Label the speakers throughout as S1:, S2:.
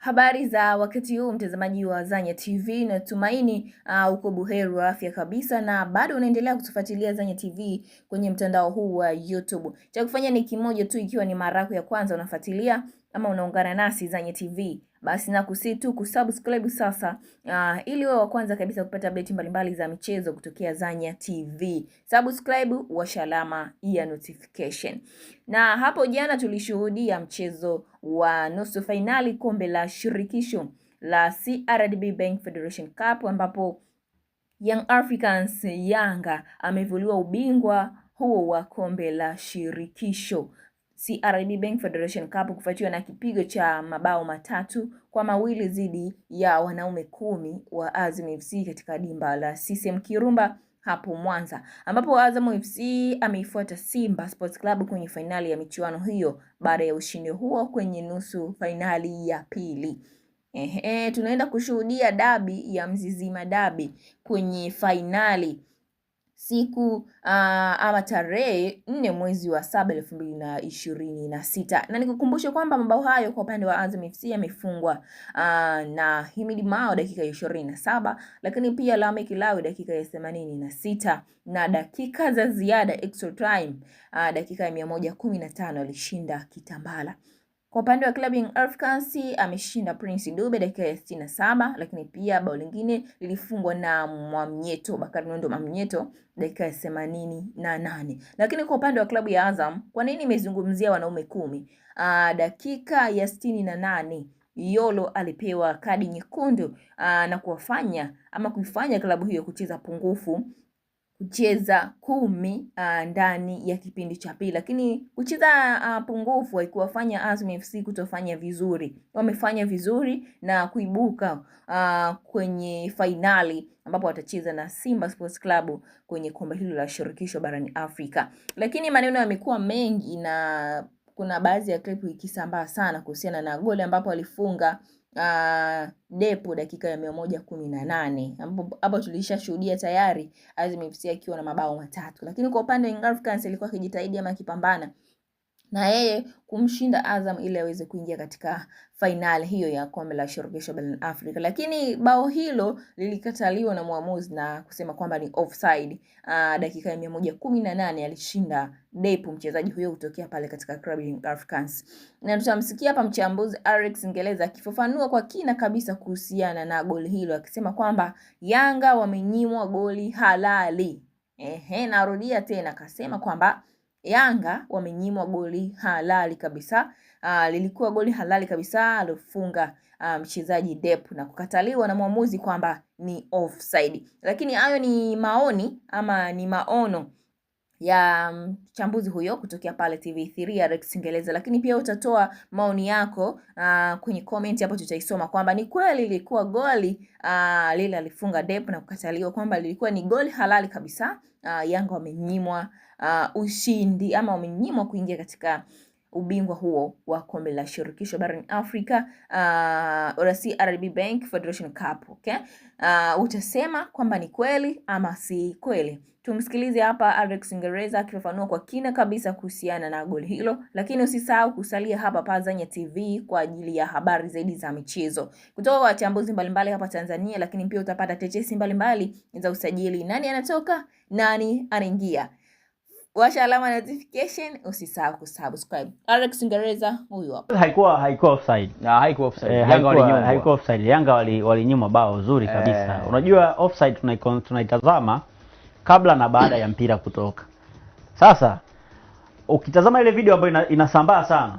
S1: Habari za wakati huu mtazamaji wa Zanya TV, na tumaini uko buheri wa afya kabisa na bado unaendelea kutufuatilia Zanya TV kwenye mtandao huu wa YouTube. Cha kufanya ni kimoja tu, ikiwa ni mara yako ya kwanza unafuatilia ama unaungana nasi Zanya TV, basi nakusihi tu kusubscribe sasa ili wewe wa kwanza kabisa kupata update mbalimbali za michezo kutokea Zanya TV. Subscribe, washa alama ya notification. Na hapo jana tulishuhudia mchezo wa nusu finali kombe la shirikisho la CRDB Bank Federation Cup, ambapo Young Africans Yanga amevuliwa ubingwa huo wa kombe la shirikisho CRDB Bank Federation Cup kufuatiwa na kipigo cha mabao 3-2 dhidi ya wanaume 10 wa Azam FC katika dimba la CCM Kirumba hapo Mwanza, ambapo Azam FC ameifuata Simba Sports Club kwenye finali ya michuano hiyo baada ya ushindi huo kwenye nusu finali ya pili. Tunaenda kushuhudia dabi ya Mzizima dabi kwenye finali siku ama tarehe 4 mwezi wa 7 2026. Na nikukumbushe kwamba mabao hayo kwa upande wa Azam FC yamefungwa na Himidi Mao dakika ya 27, lakini pia Lamek Lawi dakika ya 86, na dakika za ziada extra time dakika ya 115 alishinda Kitambala. Kwa upande wa klabu Young Africans ameshinda Prince Dube dakika ya 67, lakini pia bao lingine lilifungwa na Mwamnyeto, Bakari Nondo Mwamnyeto dakika ya 88. Lakini kwa upande wa klabu ya Azam, kwa nini nimezungumzia wanaume 10? Dakika ya 68 Yolo alipewa kadi nyekundu na kuifanya klabu hiyo kucheza pungufu, kucheza 10 ndani ya kipindi cha pili, lakini kucheza pungufu haikuwafanya Azam FC kutofanya vizuri. Wamefanya vizuri na kuibuka kwenye finali ambapo watacheza na Simba Sports Club kwenye kombe hilo la shirikisho barani Afrika. Lakini maneno yamekuwa mengi na kuna baadhi ya clip ikisambaa sana kuhusiana na goli ambapo alifunga Depo dakika ya 118, hapo tulishashuhudia tayari Azam FC akiwa na mabao 3, lakini kwa upande wa Young Africans alikuwa akijitahidi ama akipambana na yeye kumshinda Azam ili aweze kuingia katika finali hiyo ya kombe la shirikisho barani Afrika, lakini bao hilo lilikataliwa na muamuzi na kusema kwamba ni offside. Dakika ya 118 alishinda Depo, mchezaji huyo kutokea pale katika klabu ya Young Africans, na tutamsikia hapa mchambuzi Alex Ngeleza akifafanua kwa kina kabisa kuhusiana na goli hilo, akisema kwamba Yanga wamenyimwa goli halali. Narudia tena, akasema kwamba Yanga wamenyimwa goli halali kabisa. Lilikuwa goli halali kabisa alofunga mchezaji Depo na kukataliwa na muamuzi kwamba ni offside. Lakini hayo ni maoni ama ni maono ya mchambuzi huyo kutokea pale TV3 Alex Ngeleza, lakini pia utatoa maoni yako kwenye comment hapo, tutaisoma kwamba ni kweli ilikuwa goli lile alifunga Depo na kukataliwa kwamba lilikuwa ni goli halali kabisa. Yanga wamenyimwa ushindi ama wamenyimwa kuingia katika ubingwa huo wa kombe la shirikisho barani Afrika, CRDB Bank Federation Cup. Utasema kwamba ni kweli ama si kweli? Tumsikilize hapa Alex Ngeleza akifafanua kwa kina kabisa kuhusiana na goli hilo, lakini usisahau kusalia hapa pa Zanya TV kwa ajili ya habari zaidi za michezo kutoka kwa wachambuzi mbalimbali hapa Tanzania, lakini pia utapata tetesi mbalimbali za usajili, nani anatoka, nani anaingia. Washa alama notification, usisahau kusubscribe. Alex Ngeleza huyu hapa.
S2: Haikuwa offside.
S3: Na haikuwa offside. Yanga walinyimwa.
S2: Haikuwa offside. Yanga walinyimwa bao zuri kabisa. Unajua offside tunaitazama kabla na baada ya mpira kutoka. Sasa ukitazama ile video ambayo inasambaa sana,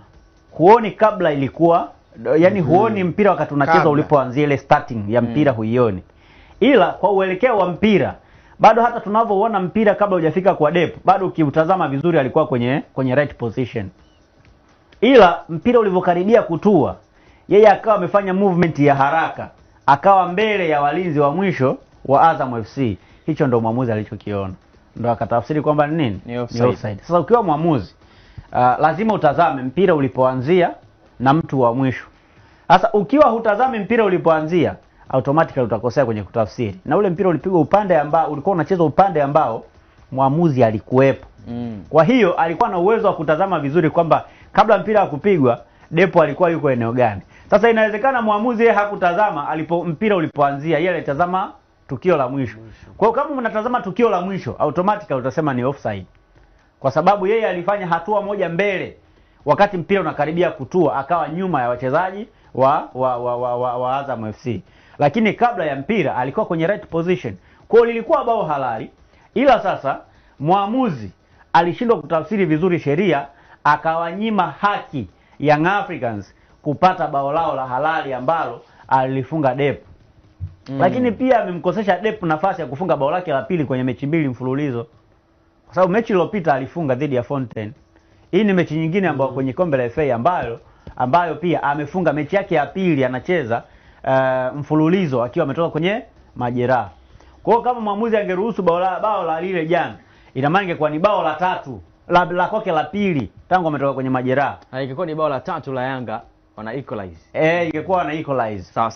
S2: huoni kabla ilikuwa, yani huoni mpira wakati unacheza ulipoanzia ile starting ya mpira huioni. Ila kwa uelekeo wa mpira bado hata tunavyoona mpira kabla hujafika kwa Depo, bado ukiutazama vizuri alikuwa kwenye right position. Ila mpira ulivyokaribia kutua, yeye akawa amefanya movement ya haraka, akawa mbele ya walinzi wa mwisho wa Azam FC. Hicho ndo mwamuzi alichokiona, ndo akatafsiri kwamba nini? Ni offside. Sasa ukiwa mwamuzi lazima utazame mpira ulipoanzia na mtu wa mwisho. Sasa ukiwa hutazami mpira ulipoanzia, automatically utakosea kwenye kutafsiri. Na ule mpira ulipigwa upande ambao ulikuwa unacheza upande ambao mwamuzi alikuwepo. Kwa hiyo alikuwa na uwezo wa kutazama vizuri kwamba kabla mpira kupigwa Depo alikuwa yuko eneo gani. Sasa inawezekana muamuzi yeye hakutazama mpira ulipoanzia, yeye alitazama tukio la mwisho. Kwa hiyo kama mnatazama tukio la mwisho, automatically utasema ni offside. Kwa sababu yeye alifanya hatua moja mbele wakati mpira unakaribia kutua, akawa nyuma ya wachezaji wa Azam FC. Lakini kabla ya mpira alikuwa kwenye right position. Kwa hiyo lilikuwa bao halali. Ila sasa muamuzi alishindwa kutafsiri vizuri sheria, akawanyima haki Young Africans kupata bao lao la halali ambalo alifunga Depu. Lakini pia amemkosesha Depu nafasi ya kufunga bao lake la pili kwenye mechi mbili mfululizo. Kwa sababu mechi iliyopita alifunga dhidi ya Fountain. Hii ni mechi nyingine ambayo kwenye kombe la FA ambayo pia amefunga mechi yake ya pili anacheza mfululizo akiwa ametoka kwenye majeraha. Kwa hiyo kama mwamuzi angeruhusu bao la lile jana, ina maana ingekuwa ni bao la tatu la kwake la pili tangu ametoka kwenye majeraha.
S3: Ingekuwa ni bao la tatu la Yanga wana equalize.
S2: Ingekuwa wana equalize.
S3: Sawa.